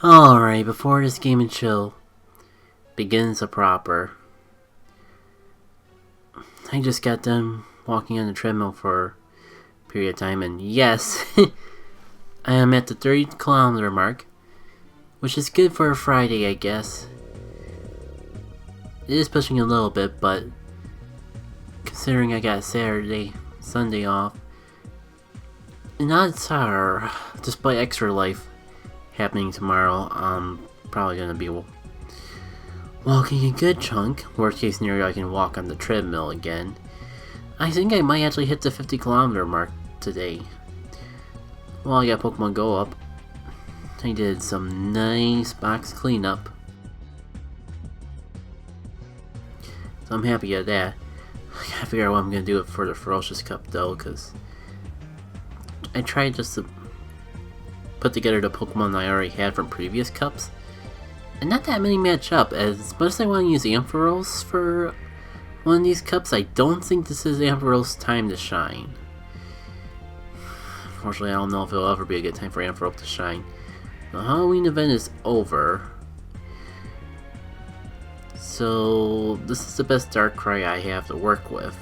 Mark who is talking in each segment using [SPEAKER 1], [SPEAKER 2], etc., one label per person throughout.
[SPEAKER 1] Alright, before this game and chill begins proper, I just got done walking on the treadmill for a period of time, and yes, I am at the 30-kilometer mark, which is good for a Friday, I guess. It is pushing a little bit, but considering I got Saturday, Sunday off, and odds are, despite extra life happening tomorrow, I'm probably gonna be walking a good chunk. Worst case scenario, I can walk on the treadmill again. I think I might actually hit the 50-kilometer mark today. Well, I got Pokemon Go up. I did some nice box cleanup, so I'm happy at that. I gotta figure out what I'm gonna do for the Ferocious Cup though, because I tried just to put together the Pokemon I already had from previous cups, and not that many match up. As much as I want to use Ampharos for one of these cups, I don't think this is Ampharos' time to shine. Unfortunately, I don't know if it'll ever be a good time for Ampharos to shine. The Halloween event is over, so this is the best Darkrai I have to work with.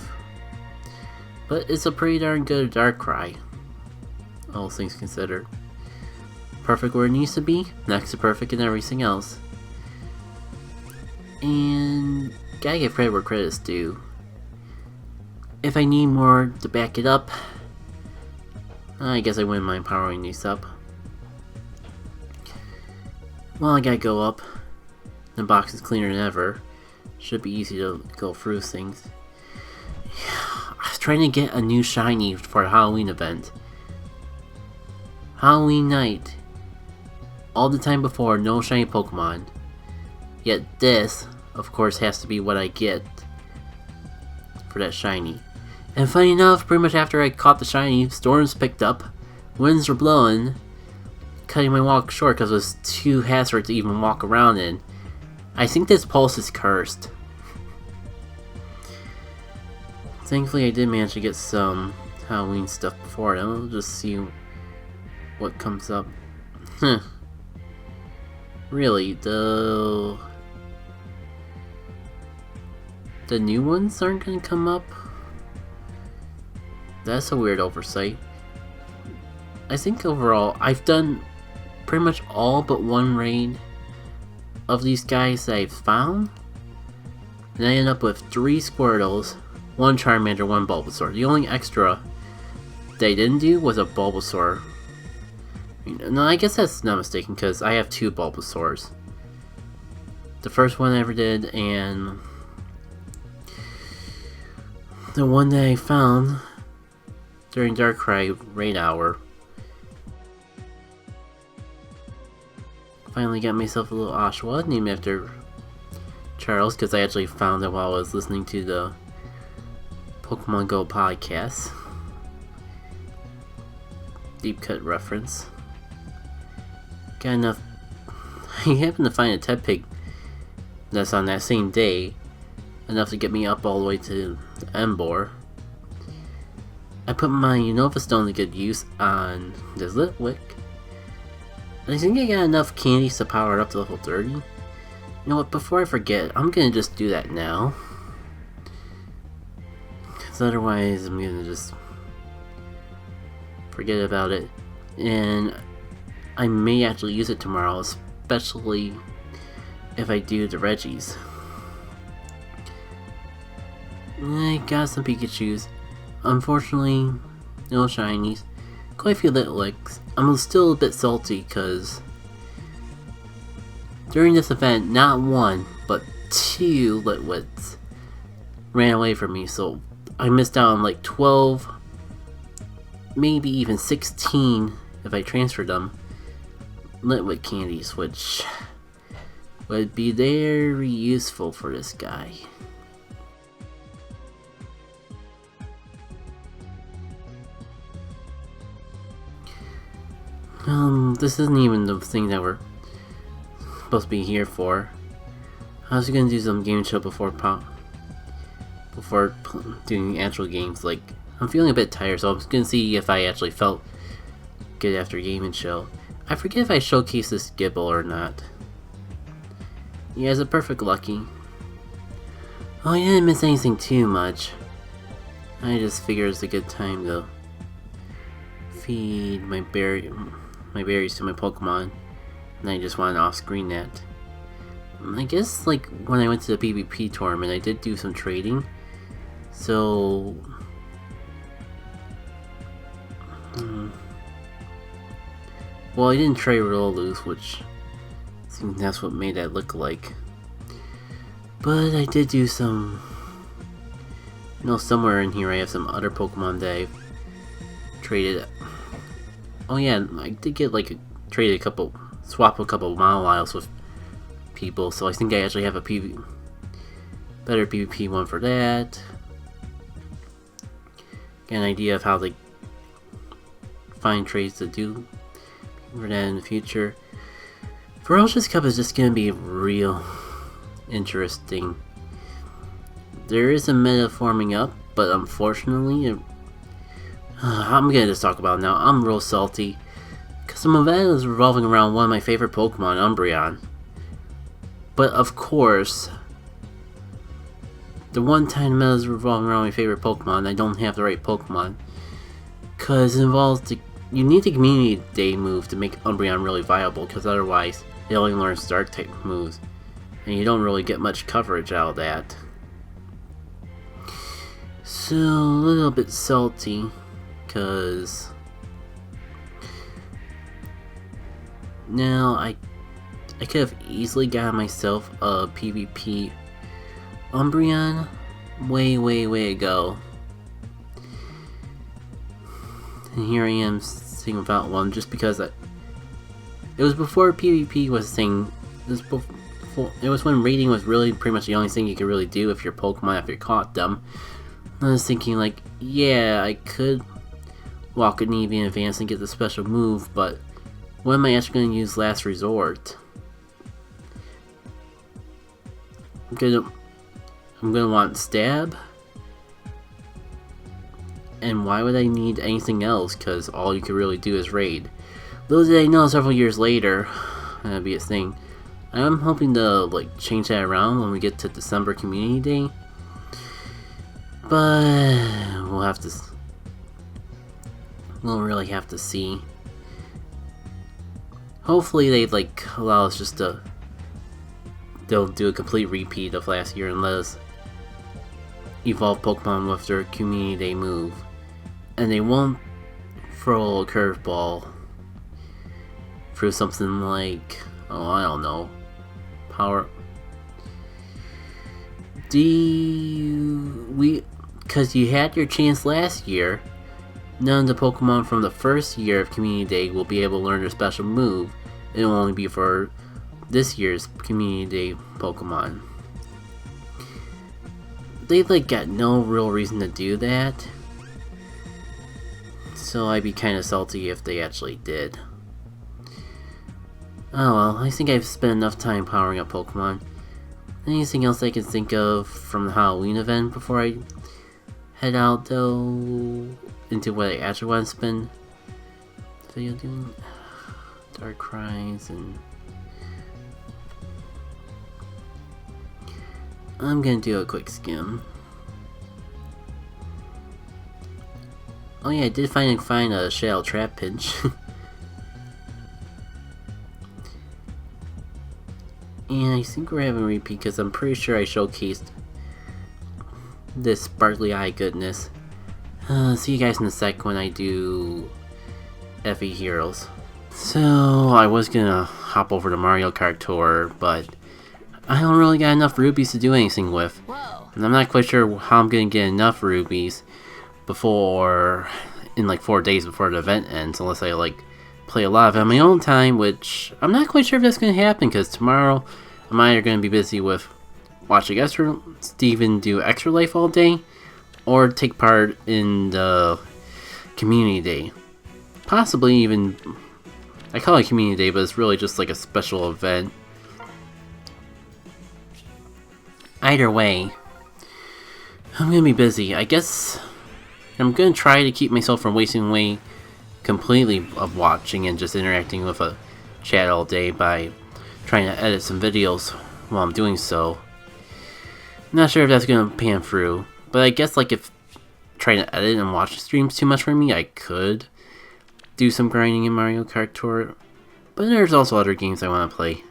[SPEAKER 1] But it's a pretty darn good Darkrai, all things considered. Perfect where it needs to be, next to perfect in everything else. And gotta give credit where credit's due. If I need more to back it up, I guess I wouldn't mind powering these up. Well, I gotta go up. The box is cleaner than ever. Should be easy to go through things. I was trying to get a new shiny for the Halloween event. Halloween night. All the time before, no shiny Pokemon. Yet this, of course, has to be what I get for that shiny. And funny enough, pretty much after I caught the shiny, storms picked up, winds were blowing, cutting my walk short because it was too hazardous to even walk around in. I think this pulse is cursed. Thankfully, I did manage to get some Halloween stuff before it. I'll just see what comes up. Really, the new ones aren't gonna come up? That's a weird oversight. I think overall, I've done pretty much all but one raid of these guys that I've found, and I end up with 3 Squirtles, 1 Charmander, 1 Bulbasaur. The only extra they didn't do was a Bulbasaur. No, I guess that's not mistaken, because I have 2 Bulbasaurs. The first one I ever did, and the one that I found during Darkrai raid hour. Finally got myself a little Oshawott named after Charles, because I actually found it while I was listening to the Pokemon Go podcast. Deep cut reference. Got enough. I happened to find a Tepig that's on that same day, enough to get me up all the way to Embor. I put my Unova Stone to good use on this Litwick. I think I got enough candies to power it up to level 30. You know what, before I forget, I'm gonna just do that now. Because otherwise I'm gonna just forget about it. And I may actually use it tomorrow, especially if I do the Reggies. I got some Pikachus. Unfortunately, no shinies. Quite a few Litwicks. I'm still a bit salty because during this event, not 1, but 2 Litwicks ran away from me, so I missed out on like 12, maybe even 16 if I transferred them. Litwick candies, which would be very useful for this guy. This isn't even the thing that we're supposed to be here for. I was gonna do some game show before doing actual games. Like, I'm feeling a bit tired, so I was gonna see if I actually felt good after game and show. I forget if I showcased this Gible or not. Yeah, it's a perfect lucky. Oh, you didn't miss anything too much. I just figured it's a good time to feed my berries to my Pokemon, and I just wanted to off-screen that. I guess like when I went to the PvP tournament, I did do some trading, so well, I didn't trade Rolloos, which I think that's what made that look like. But I did do some. Somewhere in here I have some other Pokemon that I've traded. Oh yeah, I did get like swap a couple Monoloyles with people, so I think I actually have a better PvP one for that. Get an idea of how to find trades to do for that in the future. Ferocious Cup is just gonna be real interesting. There is a meta forming up, but unfortunately, I'm gonna just talk about it now. I'm real salty because the meta is revolving around one of my favorite Pokemon, Umbreon. But of course, the one time the meta is revolving around my favorite Pokemon, I don't have the right Pokemon, because it involves you need the Community Day move to make Umbreon really viable, because otherwise it only learns Dark type moves, and you don't really get much coverage out of that. So, a little bit salty, because now I could have easily gotten myself a PvP Umbreon way ago. And here I am sitting without one just because it was before PvP was a thing. It was when raiding was really pretty much the only thing you could really do if your Pokemon, if you caught them. I was thinking like, yeah, I could walk an EV in advance and get the special move, but when am I actually going to use Last Resort? I'm gonna want Stab, and why would I need anything else? Because all you could really do is raid. Little did I know, several years later, that'd be a thing. I'm hoping to change that around when we get to December Community Day. But we'll really have to see. Hopefully they allow us just to, they'll do a complete repeat of last year and let us evolve Pokemon with their Community Day move. And they won't throw a curveball through something like, oh, I don't know, power. Because you had your chance last year, none of the Pokemon from the first year of Community Day will be able to learn their special move. It will only be for this year's Community Day Pokemon. They got no real reason to do that, so I'd be kind of salty if they actually did. Oh well, I think I've spent enough time powering up Pokemon. Anything else I can think of from the Halloween event before I head out though into what I actually want to spend the video doing? Dark Cries, and I'm gonna do a quick skim. Oh yeah, I did finally find a Shadow Trap Pinch. And I think we're having a repeat because I'm pretty sure I showcased this Sparkly Eye goodness. See you guys in a sec when I do IV Heroes. So, I was gonna hop over to Mario Kart Tour, but I don't really got enough rubies to do anything with.
[SPEAKER 2] Whoa.
[SPEAKER 1] And I'm not quite sure how I'm gonna get enough rubies in 4 days before the event ends, unless I play a lot of it on my own time, which I'm not quite sure if that's gonna happen, because tomorrow I'm either gonna be busy with watching Steven do Extra Life all day, or take part in the Community Day. Possibly even, I call it Community Day, but it's really just a special event. Either way, I'm gonna be busy. I guess I'm gonna try to keep myself from wasting away completely of watching and just interacting with a chat all day by trying to edit some videos while I'm doing so. Not sure if that's gonna pan through, but I guess like if trying to edit and watch streams too much for me, I could do some grinding in Mario Kart Tour. But there's also other games I want to play.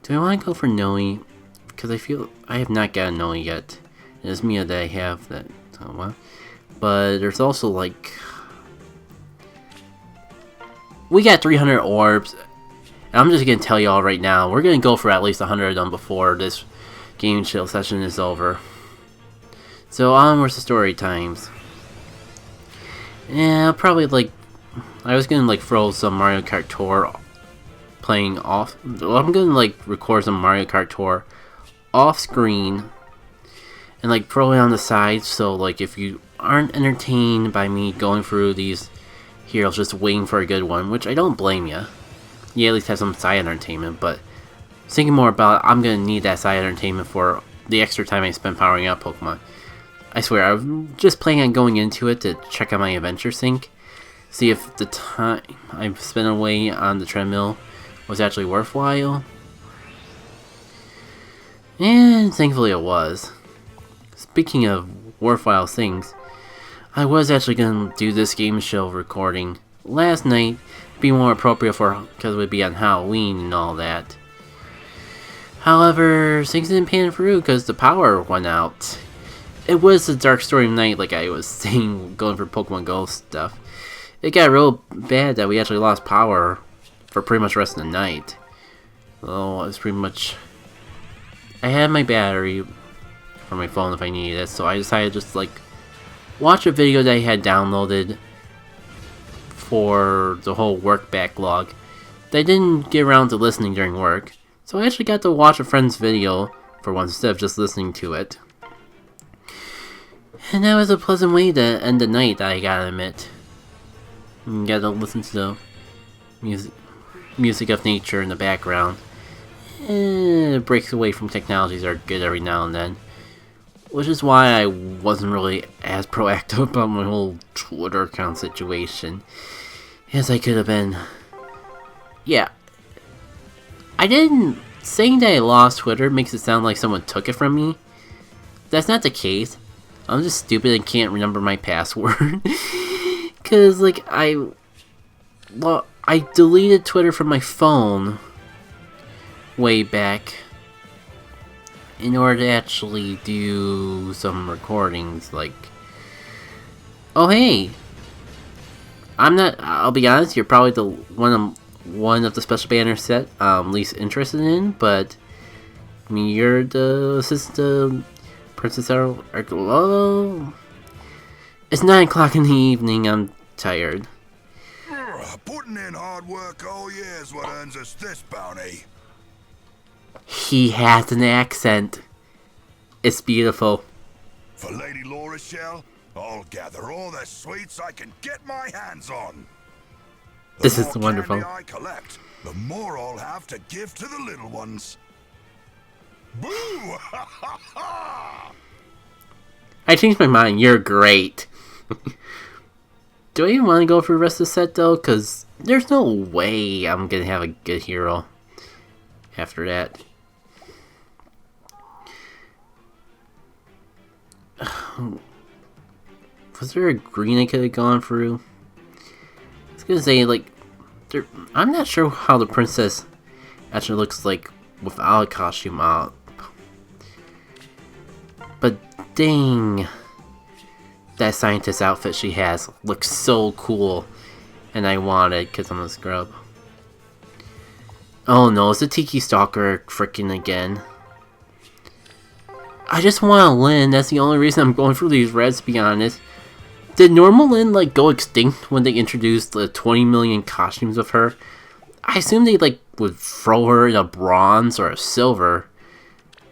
[SPEAKER 1] Do I want to go for Noe? Because I feel I have not gotten Noe yet. It's Mia that I have that. Oh well. But there's also like we got 300 orbs. And I'm just gonna tell y'all right now, we're gonna go for at least 100 of them before this game chill session is over. So onwards to story times. Yeah, probably like I was gonna like throw some Mario Kart Tour playing off. I'm gonna like record some Mario Kart Tour off screen and like throw it on the side. So like if you aren't entertained by me going through these heroes, just waiting for a good one, which I don't blame you. You at least have some side entertainment, but thinking more about it, I'm gonna need that side entertainment for the extra time I spend powering up Pokemon. I swear, I'm just planning on going into it to check out my adventure sync, see if the time I've spent away on the treadmill was actually worthwhile. And thankfully it was. Speaking of worthwhile things, I was actually going to do this game show recording last night, be more appropriate for because it would be on Halloween and all that. However, things didn't pan through because the power went out. It was a dark story night, like I was saying, going for Pokemon Go stuff. It got real bad that we actually lost power for pretty much the rest of the night. So it was pretty much... I had my battery for my phone if I needed it, so I decided to just like watch a video that I had downloaded for the whole work backlog that I didn't get around to listening during work. So I actually got to watch a friend's video for once instead of just listening to it. And that was a pleasant way to end the night, I gotta admit. You gotta listen to the music of nature in the background. Breaks away from technologies are good every now and then. Which is why I wasn't really as proactive about my whole Twitter account situation as I could have been. Yeah. I didn't... Saying that I lost Twitter makes it sound like someone took it from me. That's not the case. I'm just stupid and can't remember my password. Cause like I deleted Twitter from my phone way back in order to actually do some recordings. Like, oh hey, I'll be honest, you're probably the one of the special banner set least interested in, but I mean you're the assistant. Princess Argolo. It's 9 o'clock in the evening. I'm tired.
[SPEAKER 2] Putting in hard work all year is what earns us this bounty.
[SPEAKER 1] He has an accent. It's beautiful.
[SPEAKER 2] For Lady Laura's shell, I'll gather all the sweets I can get my hands on.
[SPEAKER 1] This is wonderful.
[SPEAKER 2] The more candy I collect, the more I'll have to give to the little ones. Boo! Ha ha ha!
[SPEAKER 1] I changed my mind. You're great. Do I even want to go for the rest of the set though? Because there's no way I'm going to have a good hero after that. Was there a green I could have gone through? I was going to say, like, I'm not sure how the princess actually looks like without a costume out. But dang, that scientist outfit she has looks so cool, and I want it because I'm a scrub. Oh no, it's a Tiki Stalker freaking again. I just want Lynn, that's the only reason I'm going through these reds, to be honest. Did normal Lynn like go extinct when they introduced the 20 million costumes of her? I assume they like would throw her in a bronze or a silver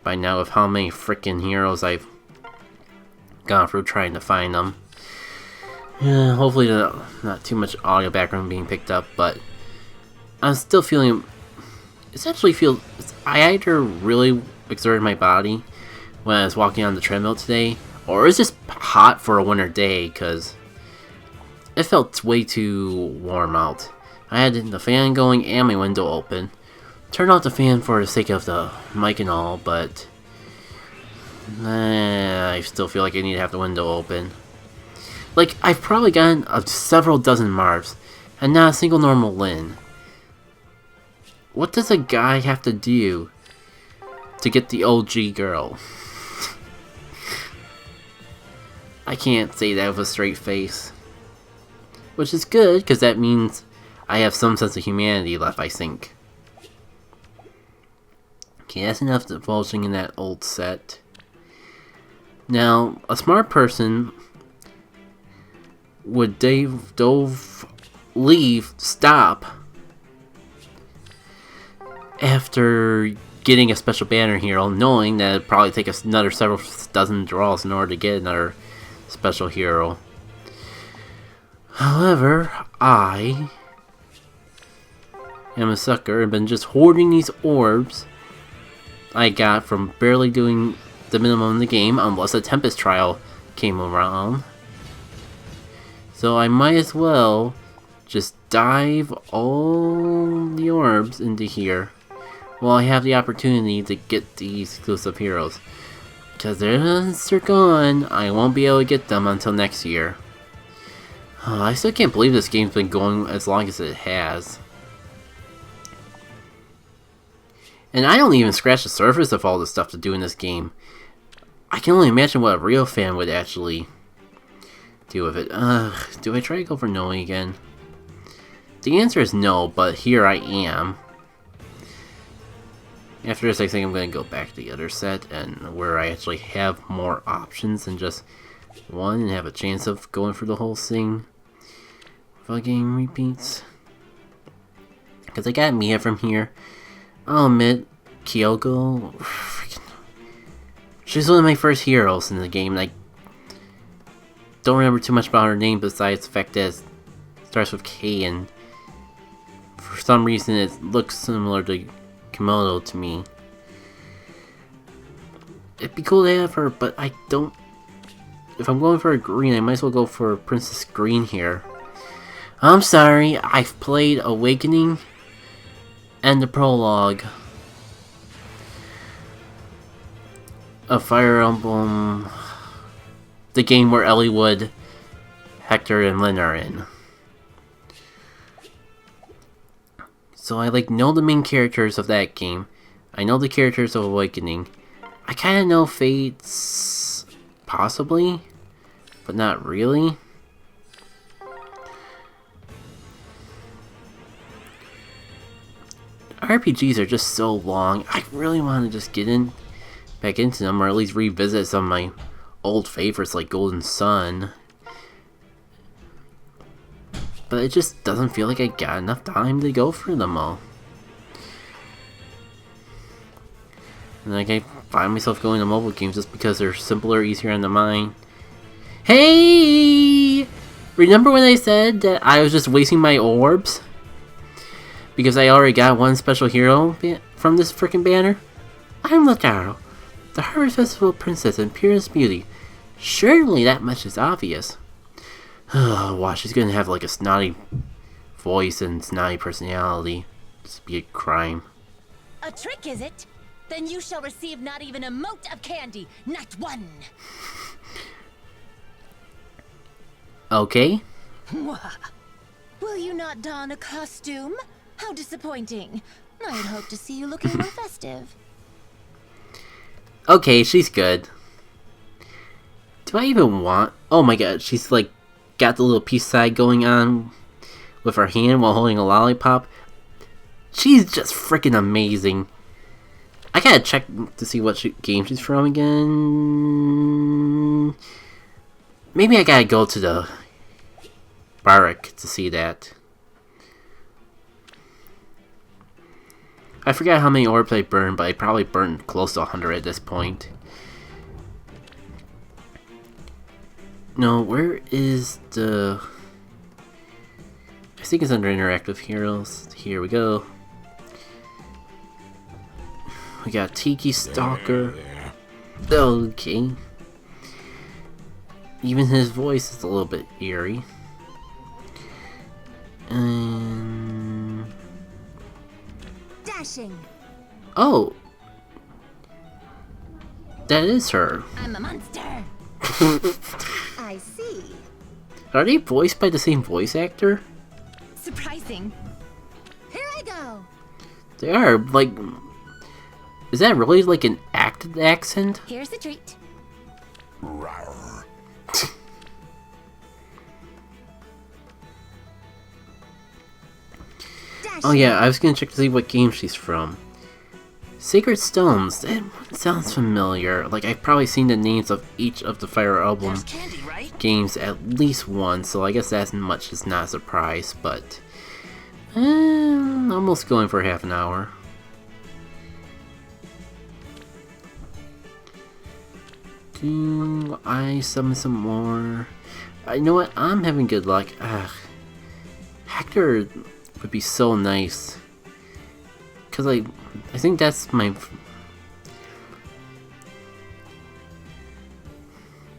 [SPEAKER 1] by now with how many freaking heroes I've gone through trying to find them. Yeah, hopefully not too much audio background being picked up, but I'm still feeling... I either really exerted my body when I was walking on the treadmill today, or it's just hot for a winter day, because It felt way too warm out. I had the fan going and my window open. Turned off the fan for the sake of the mic and all, but I still feel like I need to have the window open. Like, I've probably gotten several dozen Marvs, and not a single normal Lyn. What does a guy have to do to get the OG girl? I can't say that with a straight face. Which is good, because that means I have some sense of humanity left, I think. Okay, that's enough divulging in that old set. Now, a smart person would stop after getting a special banner hero, knowing that it'd probably take us another several dozen draws in order to get another special hero. However, I am a sucker and been just hoarding these orbs I got from barely doing the minimum in the game, unless a Tempest trial came around. So I might as well just dive all the orbs into here while I have the opportunity to get these exclusive heroes. Because once they're gone, I won't be able to get them until next year. I still can't believe this game's been going as long as it has. And I don't even scratch the surface of all the stuff to do in this game. I can only imagine what a real fan would actually do with it. Do I try to go for no again? The answer is no, but here I am. After this, I think I'm going to go back to the other set, and where I actually have more options than just one, and have a chance of going for the whole thing. Fucking repeats. Because I got Mia from here. I'll admit, Kyoko, she's one of my first heroes in the game, and I don't remember too much about her name besides the fact that it starts with K, and for some reason it looks similar to Komodo to me. It'd be cool to have her, but I don't... If I'm going for a green, I might as well go for Princess Green here. I'm sorry, I've played Awakening and the prologue of Fire Emblem, the game where Eliwood, Hector, and Lyn are in. So I know the main characters of that game. I know the characters of Awakening. I kind of know Fates, possibly, but not really. RPGs are just so long. I really want to just get back into them, or at least revisit some of my old favorites like Golden Sun. But it just doesn't feel like I got enough time to go through them all. And I find myself going to mobile games just because they're simpler, easier on the mind. Hey! Remember when I said that I was just wasting my orbs? Because I already got one special hero from this freaking banner? I'm Lataro, the Harvest Festival Princess in purest beauty. Surely that much is obvious. Wow, she's gonna have a snotty voice and snotty personality. Just be a crime.
[SPEAKER 3] A trick, is it? Then you shall receive not even a mote of candy, not one.
[SPEAKER 1] Okay.
[SPEAKER 3] Will you not don a costume? How disappointing. I had hoped to see you looking more festive.
[SPEAKER 1] Okay, she's good. Do I even want... Oh my god, she's got the little peace sign going on with her hand while holding a lollipop. She's just freaking amazing. I gotta check to see what game she's from again. Maybe I gotta go to the barrack to see that. I forgot how many orbs I burned, but I probably burned close to 100 at this point. No, where is the... I think it's under Interactive Heroes. Here we go. We got Tiki Stalker. Okay. Even his voice is a little bit eerie.
[SPEAKER 3] Dashing.
[SPEAKER 1] Oh! That is her.
[SPEAKER 3] I'm a monster. I see.
[SPEAKER 1] Are they voiced by the same voice actor?
[SPEAKER 3] Surprising. Here I go.
[SPEAKER 1] They are, like... Is that really like an acted accent?
[SPEAKER 3] Here's a treat.
[SPEAKER 2] Rawr.
[SPEAKER 1] Oh yeah, I was gonna check to see what game she's from. Sacred Stones, that sounds familiar. Like, I've probably seen the names of each of the Fire Emblem
[SPEAKER 4] There's candy, right?
[SPEAKER 1] games at least once, so I guess that's much is not a surprise, but... almost going for half an hour. Do I summon some more? You know what? I'm having good luck. Ugh. Hector would be so nice. Because I think that's my...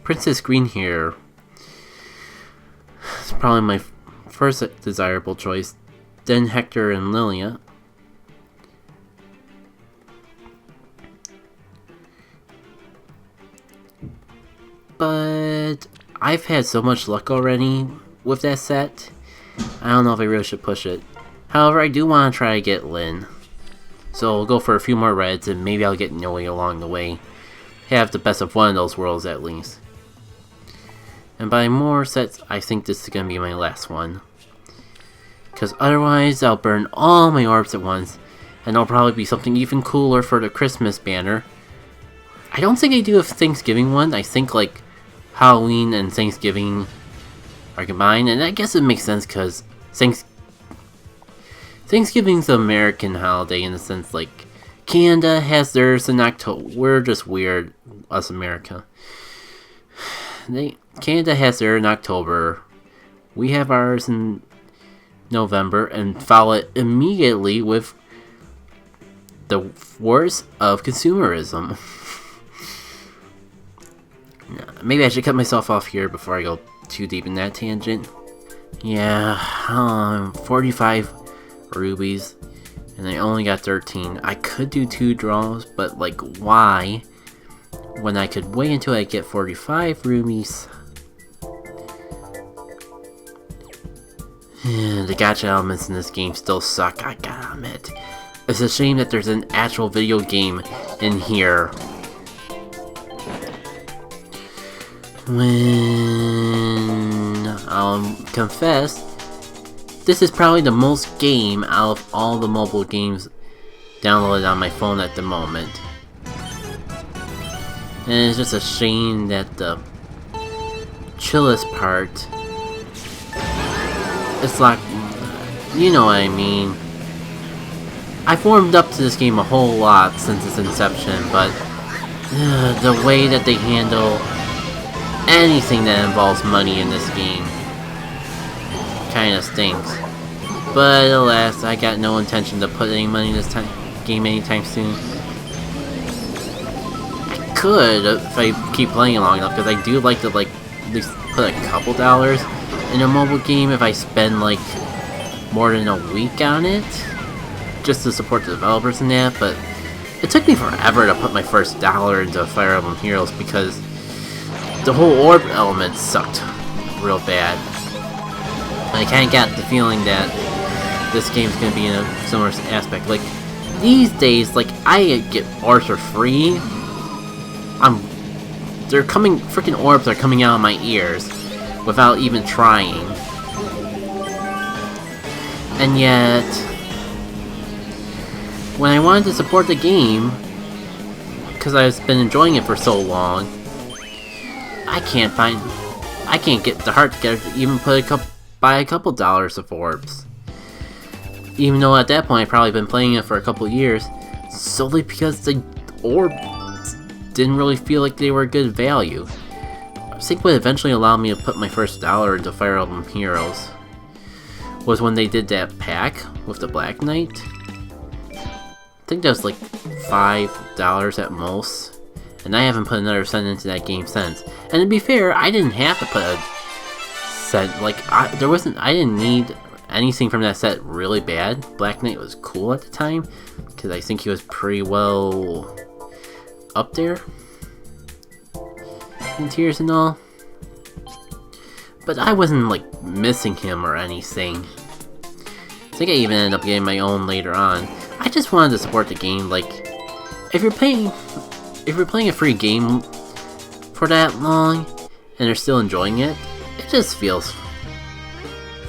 [SPEAKER 1] Princess Green here. It's probably my first desirable choice. Then Hector and Lilia. But I've had so much luck already with that set. I don't know if I really should push it. However, I do want to try to get Lyn. So I'll go for a few more reds and maybe I'll get Noe along the way. Have the best of one of those worlds at least. And by more sets, I think this is going to be my last one. Because otherwise, I'll burn all my orbs at once. And there'll probably be something even cooler for the Christmas banner. I don't think I do a Thanksgiving one. I think like Halloween and Thanksgiving are combined. And I guess it makes sense because Thanksgiving's an American holiday in the sense like Canada has theirs in October. We're just weird, us America. Canada has theirs in October. We have ours in November and follow it immediately with the wars of consumerism. Maybe I should cut myself off here before I go too deep in that tangent. Yeah, 45 rubies, and I only got 13. I could do 2 draws, but like, why? When I could wait until I get 45 rubies. The gacha elements in this game still suck, I gotta admit. It's a shame that there's an actual video game in here. When I'll confess, this is probably the most game out of all the mobile games downloaded on my phone at the moment. And it's just a shame that the chillest part, it's like, you know what I mean. I've warmed up to this game a whole lot since its inception, but the way that they handle anything that involves money in this game kinda stinks. But alas, I got no intention to put any money in this game anytime soon. I could if I keep playing long enough, because I do like to like at least put a couple dollars in a mobile game if I spend like more than a week on it, just to support the developers in that. But it took me forever to put my first dollar into Fire Emblem Heroes because the whole orb element sucked real bad. I kinda got the feeling that this game's gonna be in a similar aspect. Like, these days, like, I get orbs for free. Freaking orbs are coming out of my ears without even trying. And yet, when I wanted to support the game, because I've been enjoying it for so long, I can't get the heart together to even buy a couple dollars of orbs. Even though at that point I've probably been playing it for a couple years, solely because the orbs didn't really feel like they were good value. I think what eventually allowed me to put my first dollar into Fire Emblem Heroes was when they did that pack with the Black Knight. I think that was like $5 at most. And I haven't put another cent into that game since. And to be fair, I didn't have to put a cent. Like, I didn't need anything from that set really bad. Black Knight was cool at the time, because I think he was pretty well up there in tiers and all. But I wasn't like missing him or anything. I think I even ended up getting my own later on. I just wanted to support the game. Like, if you're playing a free game for that long and you're still enjoying it, it just feels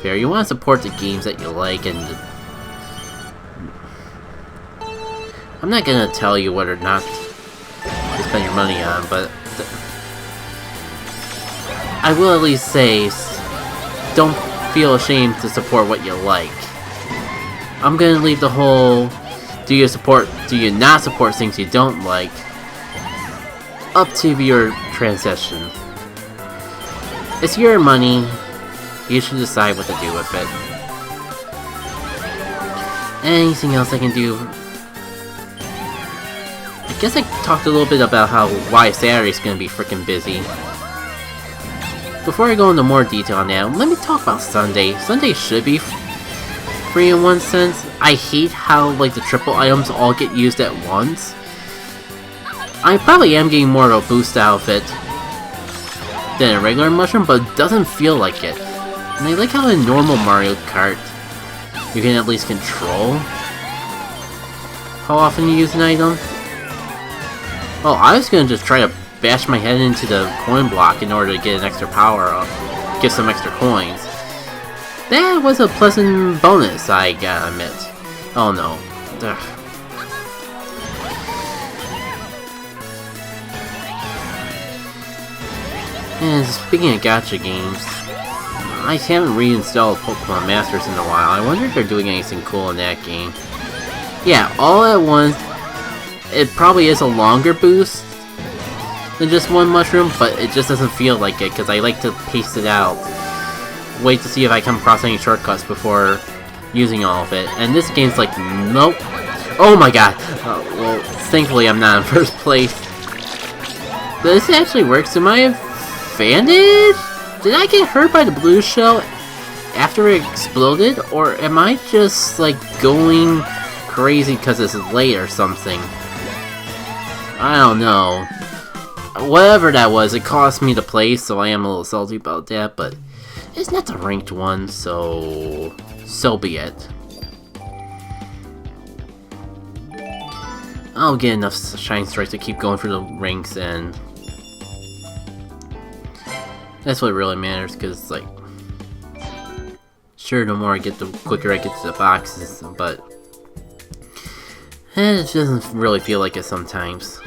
[SPEAKER 1] fair. You want to support the games that you like, and I'm not gonna tell you what or not to spend your money on, but I will at least say, don't feel ashamed to support what you like. I'm gonna leave the whole do you not support things you don't like up to your transition. It's your money, you should decide what to do with it. Anything else I can do? I guess I talked a little bit about why Saturday's gonna be freaking busy. Before I go into more detail on that, let me talk about Sunday. Sunday should be free in one sense. I hate how like the triple items all get used at once. I probably am getting more of a boost outfit than a regular mushroom, but it doesn't feel like it. And I like how in normal Mario Kart, you can at least control how often you use an item. Oh, I was gonna just try to bash my head into the coin block in order to get an extra power up, get some extra coins. That was a pleasant bonus, I gotta admit. Oh no. Ugh. And speaking of gacha games, I haven't reinstalled Pokemon Masters in a while. I wonder if they're doing anything cool in that game. Yeah, all at once, it probably is a longer boost than just one mushroom, but it just doesn't feel like it, because I like to pace it out. Wait to see if I come across any shortcuts before using all of it. And this game's like, nope. Oh my god. Well, thankfully I'm not in first place. This actually works. Am I advantage? Did I get hurt by the blue shell after it exploded? Or am I just like going crazy because it's late or something? I don't know. Whatever that was, it cost me the place, so I am a little salty about that, but it's not the ranked one, so be it. I'll get enough Shine Strikes to keep going through the ranks, and that's what really matters, because, like, sure, the more I get, the quicker I get to the boxes, but it doesn't really feel like it sometimes.